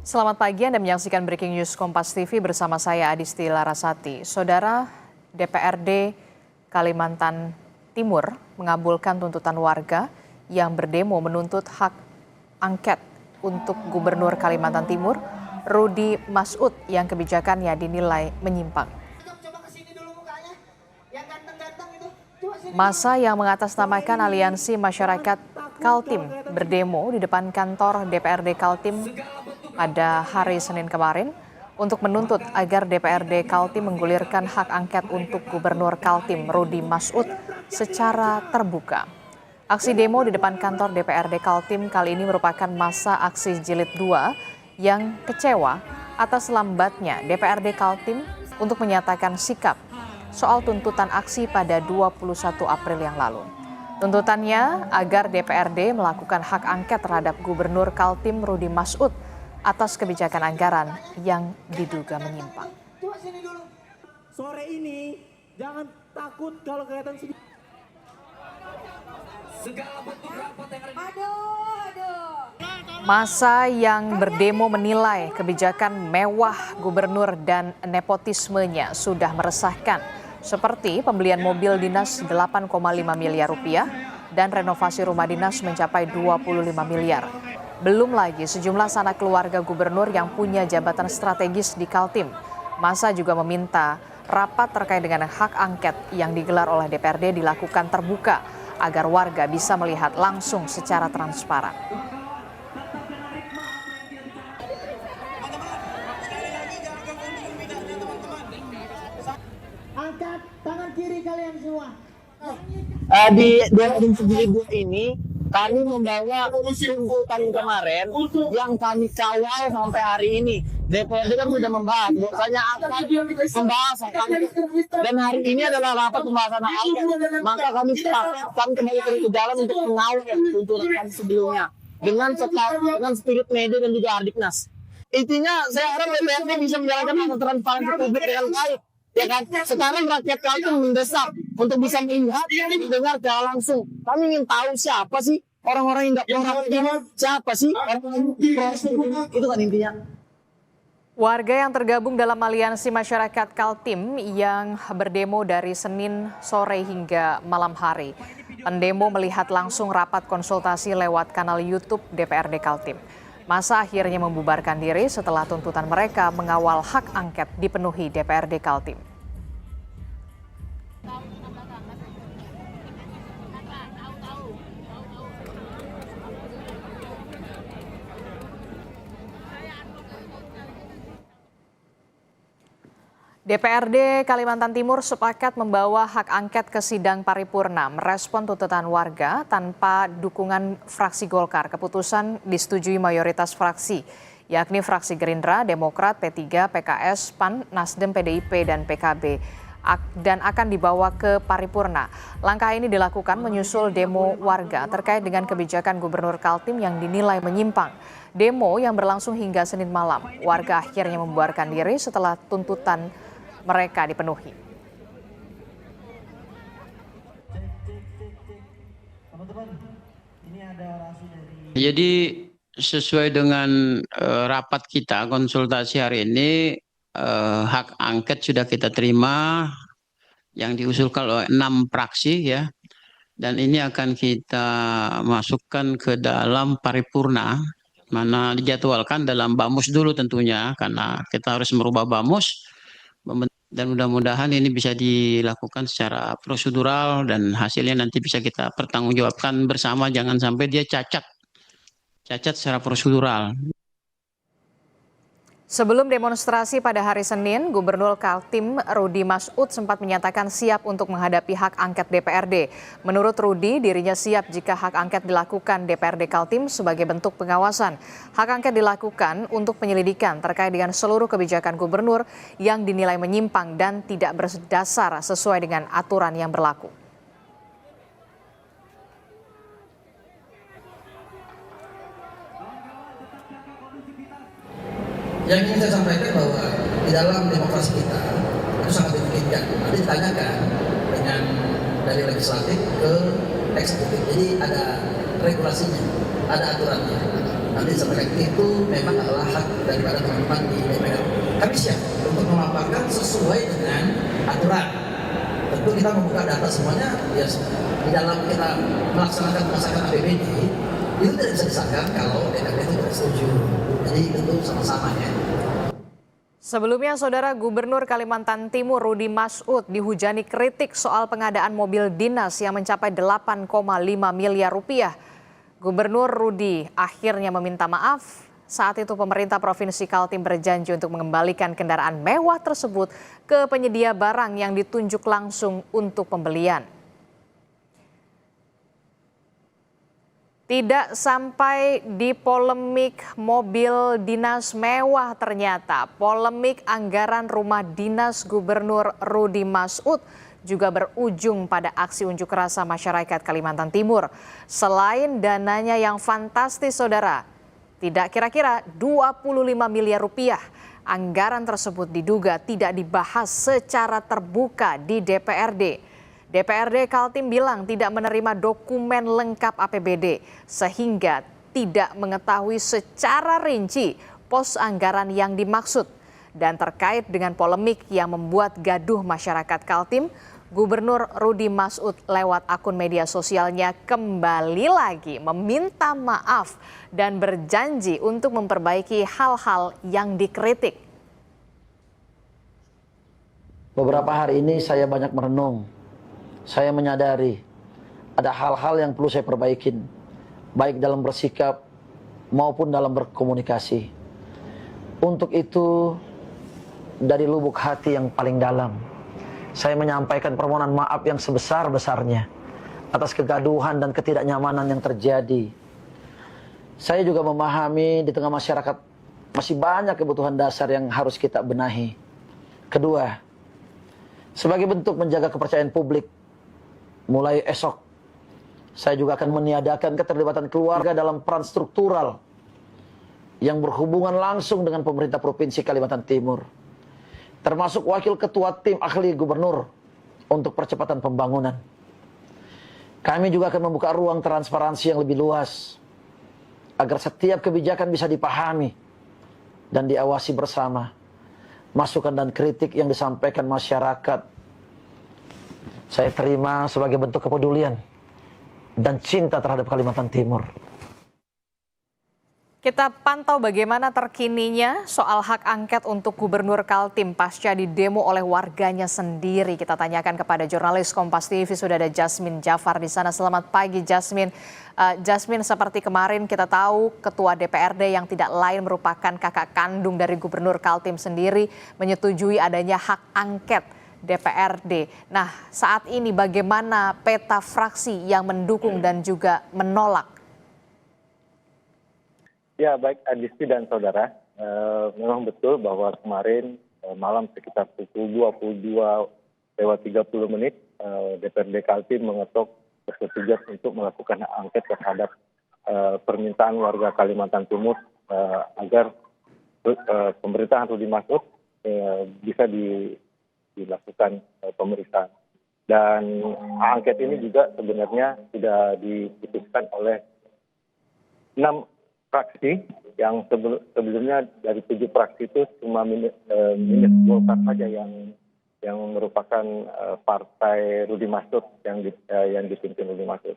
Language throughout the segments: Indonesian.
Selamat pagi, Anda menyaksikan Breaking News Kompas TV bersama saya Adisti Larasati. Saudara, DPRD Kalimantan Timur mengabulkan tuntutan warga yang berdemo menuntut hak angket untuk Gubernur Kalimantan Timur, Rudi Masud, yang kebijakannya dinilai menyimpang. Massa yang mengatasnamakan Aliansi Masyarakat Kaltim berdemo di depan kantor DPRD Kaltim pada hari Senin kemarin untuk menuntut agar DPRD Kaltim menggulirkan hak angket untuk Gubernur Kaltim Rudi Masud secara terbuka. Aksi demo di depan kantor DPRD Kaltim kali ini merupakan masa aksi jilid 2 yang kecewa atas lambatnya DPRD Kaltim untuk menyatakan sikap soal tuntutan aksi pada 21 April yang lalu. Tuntutannya agar DPRD melakukan hak angket terhadap Gubernur Kaltim Rudi Masud atas kebijakan anggaran yang diduga menyimpang. Sore ini jangan takut kalau kelihatan sedih. Massa yang berdemo menilai kebijakan mewah gubernur dan nepotismenya sudah meresahkan, seperti pembelian mobil dinas 8,5 miliar rupiah dan renovasi rumah dinas mencapai 25 miliar. Belum lagi sejumlah sanak keluarga gubernur yang punya jabatan strategis di Kaltim. Massa juga meminta rapat terkait dengan hak angket yang digelar oleh DPRD dilakukan terbuka agar warga bisa melihat langsung secara transparan. Angkat tangan kiri kalian semua. Di 2022 ini kami membawa tuntutan kemarin yang kami kawal sampai hari ini. DPRD kan sudah membahas, bahwasanya akan membahas hak angket. Dan hari ini adalah rapat pembahasan hak angket. Maka kami sepakat, kami kembali ke jalan untuk mengawal tuntutan kami sebelumnya dengan spirit media dan juga Ardiknas. Intinya saya harap DPRD bisa menjalankan asas transparansi publik dengan baik. Ya kan? Sekarang rakyat Kaltim mendesak untuk bisa melihat dan mendengar secara langsung. Kami ingin tahu siapa sih orang-orang yang tidak siapa sih orang-orang itu kan intinya. Warga yang tergabung dalam Aliansi Masyarakat Kaltim yang berdemo dari Senin sore hingga malam hari. Pendemo melihat langsung rapat konsultasi lewat kanal YouTube DPRD Kaltim. Massa akhirnya membubarkan diri setelah tuntutan mereka mengawal hak angket dipenuhi DPRD Kaltim. DPRD Kalimantan Timur sepakat membawa hak angket ke sidang paripurna merespon tuntutan warga tanpa dukungan fraksi Golkar. Keputusan disetujui mayoritas fraksi, yakni fraksi Gerindra, Demokrat, P3, PKS, PAN, Nasdem, PDIP, dan PKB, dan akan dibawa ke paripurna. Langkah ini dilakukan menyusul demo warga terkait dengan kebijakan Gubernur Kaltim yang dinilai menyimpang. Demo yang berlangsung hingga Senin malam, warga akhirnya membubarkan diri setelah tuntutan mereka dipenuhi. Jadi sesuai dengan rapat kita konsultasi hari ini, hak angket sudah kita terima yang diusulkan oleh 6 fraksi ya, dan ini akan kita masukkan ke dalam paripurna, mana dijadwalkan dalam Bamus dulu tentunya karena kita harus merubah Bamus. Dan mudah-mudahan ini bisa dilakukan secara prosedural dan hasilnya nanti bisa kita pertanggungjawabkan bersama, jangan sampai dia cacat secara prosedural. Sebelum demonstrasi pada hari Senin, Gubernur Kaltim Rudi Masud sempat menyatakan siap untuk menghadapi hak angket DPRD. Menurut Rudi, dirinya siap jika hak angket dilakukan DPRD Kaltim sebagai bentuk pengawasan. Hak angket dilakukan untuk penyelidikan terkait dengan seluruh kebijakan gubernur yang dinilai menyimpang dan tidak berdasar sesuai dengan aturan yang berlaku. Yang ingin saya sampaikan bahwa di dalam demokrasi kita itu sangat dimungkinkan. Nanti ditanyakan dengan dari legislatif ke eksekutif. Jadi ada regulasinya, ada aturannya. nanti disampaikan itu memang adalah hak daripada teman-teman di DPR. Kami siap untuk memaparkan sesuai dengan aturan. Tentu kita membuka data semuanya, ya di dalam kita melaksanakan pemasakan APBD itu tidak bisa disahkan kalau DPR itu tidak setuju. Jadi tentu sama-sama ya. Sebelumnya, Saudara, Gubernur Kalimantan Timur Rudi Masud dihujani kritik soal pengadaan mobil dinas yang mencapai 8,5 miliar rupiah. Gubernur Rudi akhirnya meminta maaf. Saat itu pemerintah Provinsi Kaltim berjanji untuk mengembalikan kendaraan mewah tersebut ke penyedia barang yang ditunjuk langsung untuk pembelian. Tidak sampai di polemik mobil dinas mewah ternyata. Polemik anggaran rumah dinas Gubernur Rudi Masud juga berujung pada aksi unjuk rasa masyarakat Kalimantan Timur. Selain dananya yang fantastis, Saudara, tidak kira-kira 25 miliar rupiah. Anggaran tersebut diduga tidak dibahas secara terbuka di DPRD. DPRD Kaltim bilang tidak menerima dokumen lengkap APBD sehingga tidak mengetahui secara rinci pos anggaran yang dimaksud. Dan terkait dengan polemik yang membuat gaduh masyarakat Kaltim, Gubernur Rudi Masud lewat akun media sosialnya kembali lagi meminta maaf dan berjanji untuk memperbaiki hal-hal yang dikritik. Beberapa hari ini saya banyak merenung. Saya menyadari ada hal-hal yang perlu saya perbaikin, baik dalam bersikap maupun dalam berkomunikasi. Untuk itu, dari lubuk hati yang paling dalam, saya menyampaikan permohonan maaf yang sebesar-besarnya atas kegaduhan dan ketidaknyamanan yang terjadi. Saya juga memahami di tengah masyarakat masih banyak kebutuhan dasar yang harus kita benahi. Kedua, sebagai bentuk menjaga kepercayaan publik, mulai esok, saya juga akan meniadakan keterlibatan keluarga dalam peran struktural yang berhubungan langsung dengan pemerintah Provinsi Kalimantan Timur, termasuk wakil ketua tim ahli gubernur untuk percepatan pembangunan. Kami juga akan membuka ruang transparansi yang lebih luas, agar setiap kebijakan bisa dipahami dan diawasi bersama. Masukan dan kritik yang disampaikan masyarakat saya terima sebagai bentuk kepedulian dan cinta terhadap Kalimantan Timur. Kita pantau bagaimana terkininya soal hak angket untuk Gubernur Kaltim pasca didemo oleh warganya sendiri. Kita tanyakan kepada jurnalis Kompas TV, sudah ada Jasmine Jafar di sana. Selamat pagi, Jasmine. Jasmine, seperti kemarin kita tahu Ketua DPRD yang tidak lain merupakan kakak kandung dari Gubernur Kaltim sendiri menyetujui adanya hak angket DPRD. Nah, saat ini bagaimana peta fraksi yang mendukung dan juga menolak? Ya, baik Adisti dan saudara, memang betul bahwa kemarin malam sekitar pukul 22:30 DPRD Kaltim mengetok persetujuan untuk melakukan angket terhadap permintaan warga Kalimantan Timur agar pemerintahan Rudi Masud bisa dilakukan pemeriksaan. Dan angket ini juga sebenarnya sudah diputuskan oleh 6 fraksi yang sebelumnya dari 7 fraksi itu cuma minus Golkar saja yang merupakan partai Rudi Masud yang dipimpin Rudi Masud.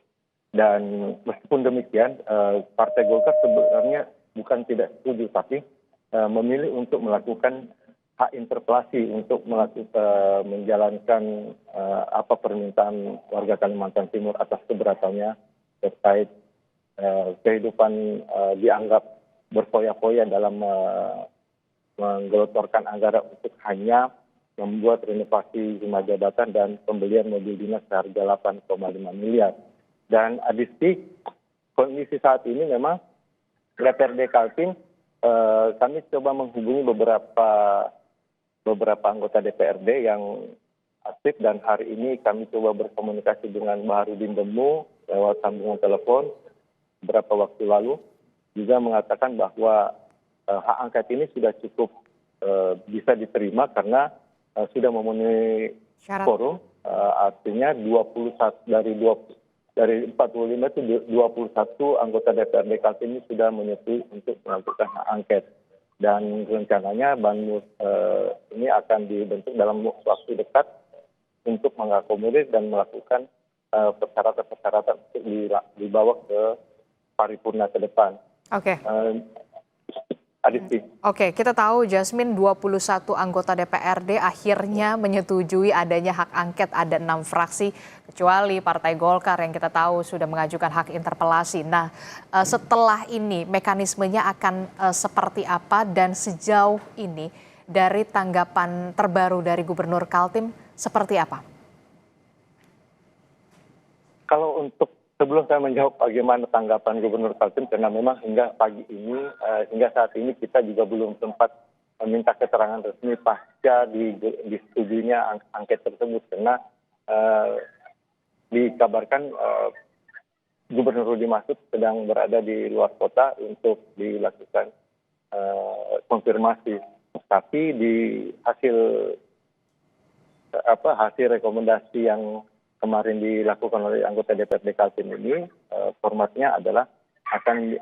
Dan meskipun demikian, partai Golkar sebenarnya bukan tidak setuju tapi memilih untuk melakukan hak interpelasi untuk menjalankan apa permintaan warga Kalimantan Timur atas keberatannya terkait kehidupan dianggap berfoya-foya dalam menggelontorkan anggaran untuk hanya membuat renovasi rumah jabatan dan pembelian mobil dinas seharga 8,5 miliar. Dan Adisti, kondisi saat ini memang DPRD Kaltim, kami coba menghubungi beberapa anggota DPRD yang aktif dan hari ini kami coba berkomunikasi dengan Baharudin Demu lewat sambungan telepon beberapa waktu lalu, juga mengatakan bahwa hak angket ini sudah cukup bisa diterima karena sudah memenuhi syarat. quorum, artinya 21 dari dari 45 itu 21 anggota DPRD Kaltim ini sudah menyetujui untuk melakukan hak angket. Dan rencananya Banmus ini akan dibentuk dalam waktu dekat untuk mengakomodir dan melakukan persyaratan-persyaratan untuk dibawa ke paripurna ke depan. Oke. Adisti. Oke, kita tahu Jasmine 21 anggota DPRD akhirnya menyetujui adanya hak angket, ada 6 fraksi kecuali Partai Golkar yang kita tahu sudah mengajukan hak interpelasi. Nah, setelah ini mekanismenya akan seperti apa dan sejauh ini dari tanggapan terbaru dari Gubernur Kaltim seperti apa? Kalau untuk sebelum saya menjawab bagaimana tanggapan Gubernur Kaltim, karena memang hingga pagi ini, hingga saat ini kita juga belum sempat meminta keterangan resmi pasca disetujuinya angket tersebut, karena dikabarkan Gubernur Rudi Masud sedang berada di luar kota untuk dilakukan konfirmasi. Tapi di hasil rekomendasi yang kemarin dilakukan oleh anggota DPRD Kaltim ini, formatnya adalah akan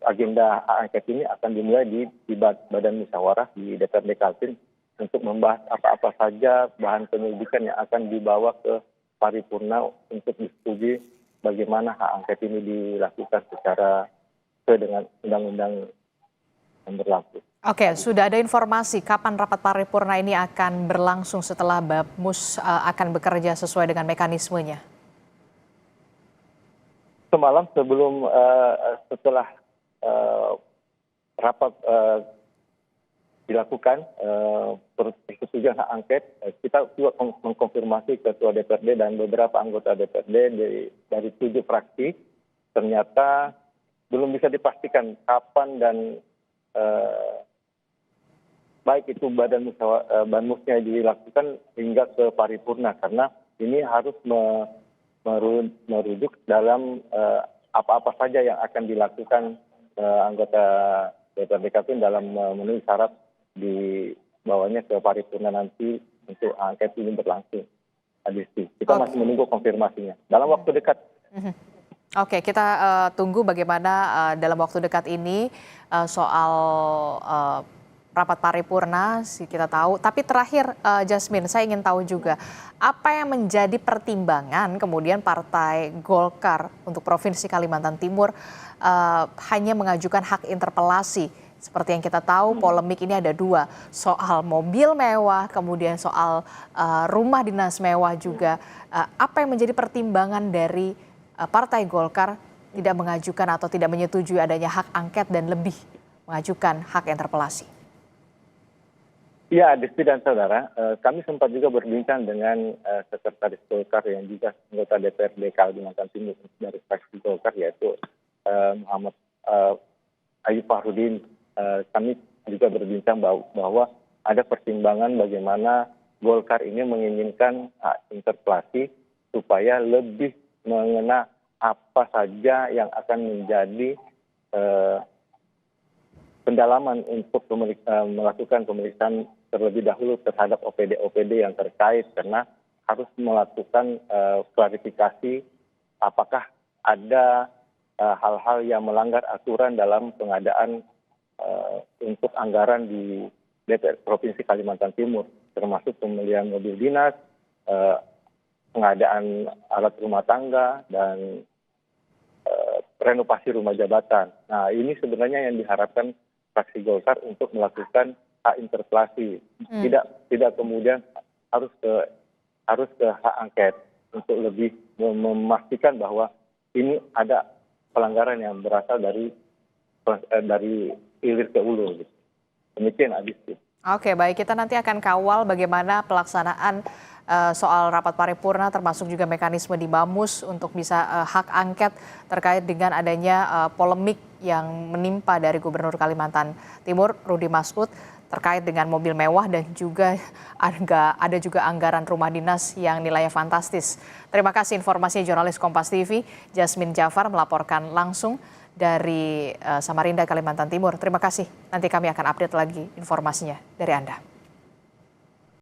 agenda angket ini akan dimulai di Badan Musyawarah di DPRD Kaltim untuk membahas apa-apa saja bahan penyelidikan yang akan dibawa ke paripurna untuk disetujui bagaimana hak angket ini dilakukan secara sesuai dengan undang-undang yang berlaku. Oke, sudah ada informasi kapan rapat paripurna ini akan berlangsung setelah Bamus akan bekerja sesuai dengan mekanismenya? Semalam setelah rapat dilakukan persetujuan hak angket, kita juga mengkonfirmasi Ketua DPRD dan beberapa anggota DPRD dari 7 fraksi, ternyata belum bisa dipastikan kapan dan baik itu Banmusnya dilakukan hingga ke paripurna, karena ini harus merujuk dalam apa-apa saja yang akan dilakukan anggota DPRD Kaltim dalam memenuhi syarat dibawanya ke paripurna nanti untuk angket ini berlangsung. Adisti, kita masih menunggu konfirmasinya dalam waktu dekat. Oke, kita tunggu bagaimana dalam waktu dekat ini soal rapat paripurna, kita tahu. Tapi terakhir, Jasmine, saya ingin tahu juga apa yang menjadi pertimbangan kemudian Partai Golkar untuk Provinsi Kalimantan Timur hanya mengajukan hak interpelasi. Seperti yang kita tahu, polemik ini ada 2, soal mobil mewah, kemudian soal rumah dinas mewah juga. Apa yang menjadi pertimbangan dari Partai Golkar tidak mengajukan atau tidak menyetujui adanya hak angket dan lebih mengajukan hak interpelasi? Ya, Adisti dan saudara, kami sempat juga berbincang dengan Sekretaris Golkar yang juga anggota DPRD Kalimantan Timur dari fraksi Golkar, yaitu Muhammad Ayub Fahrudin. Kami juga berbincang bahwa ada pertimbangan bagaimana Golkar ini menginginkan hak interpelasi supaya lebih mengena apa saja yang akan menjadi pendalaman untuk melakukan pemeriksaan terlebih dahulu terhadap OPD-OPD yang terkait, karena harus melakukan klarifikasi apakah ada hal-hal yang melanggar aturan dalam pengadaan untuk anggaran di DPR Provinsi Kalimantan Timur, termasuk pembelian mobil dinas, pengadaan alat rumah tangga, dan renovasi rumah jabatan. Nah, ini sebenarnya yang diharapkan fraksi Golkar untuk melakukan hak interpelasi, tidak kemudian harus ke hak angket untuk lebih memastikan bahwa ini ada pelanggaran yang berasal dari hilir ke hulu. Demikian, Adisti. Oke, baik, kita nanti akan kawal bagaimana pelaksanaan soal rapat paripurna termasuk juga mekanisme di Bamus untuk bisa hak angket terkait dengan adanya polemik yang menimpa dari Gubernur Kalimantan Timur Rudi Masud terkait dengan mobil mewah dan juga ada juga anggaran rumah dinas yang nilainya fantastis. Terima kasih informasinya jurnalis Kompas TV Jasmine Jafar melaporkan langsung dari Samarinda, Kalimantan Timur. Terima kasih. Nanti kami akan update lagi informasinya dari Anda.